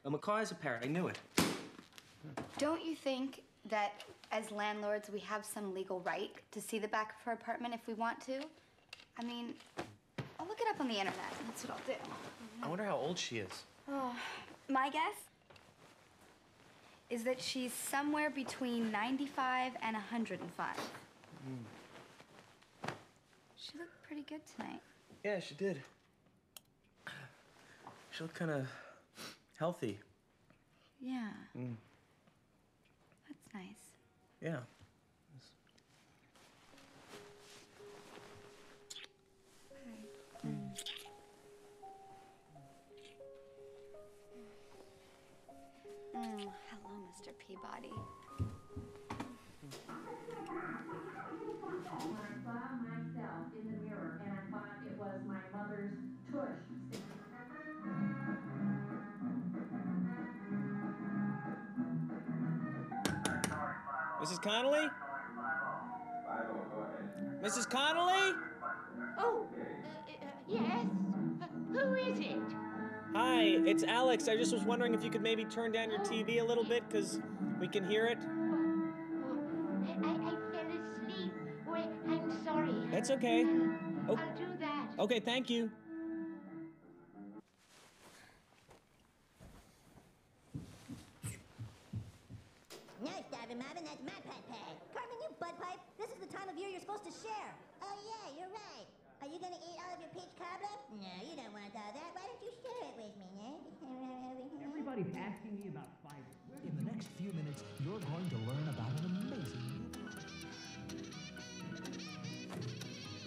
A macaw is a parrot. I knew it. Don't you think that as landlords we have some legal right to see the back of her apartment if we want to? I mean, I'll look it up on the internet. That's what I'll do. I wonder how old she is. Oh, my guess is that she's somewhere between 95 and 105. She looked pretty good tonight. Yeah, she did. She looked kind of healthy. Yeah. That's nice. Yeah. Hello, Mr. Peabody. I saw myself in the mirror and I thought it was my mother's tush. Mrs. Connolly? Mrs. Connolly? Oh, yes. Who is it? Hi, it's Alex. I just was wondering if you could maybe turn down your TV a little bit, because we can hear it. I fell asleep. Well, I'm sorry. That's okay. Oh. I'll do that. Okay, thank you. No, Starvin' Marvin, that's my pipe pad. Carmen, you butt pipe. This is the time of year you're supposed to share. Oh, yeah, you're right. Are you gonna eat all of your peach cobbler? No, you don't want all that. Why don't you share it with me, no? Everybody's asking me about fiber. In the next few minutes, you're going to learn about an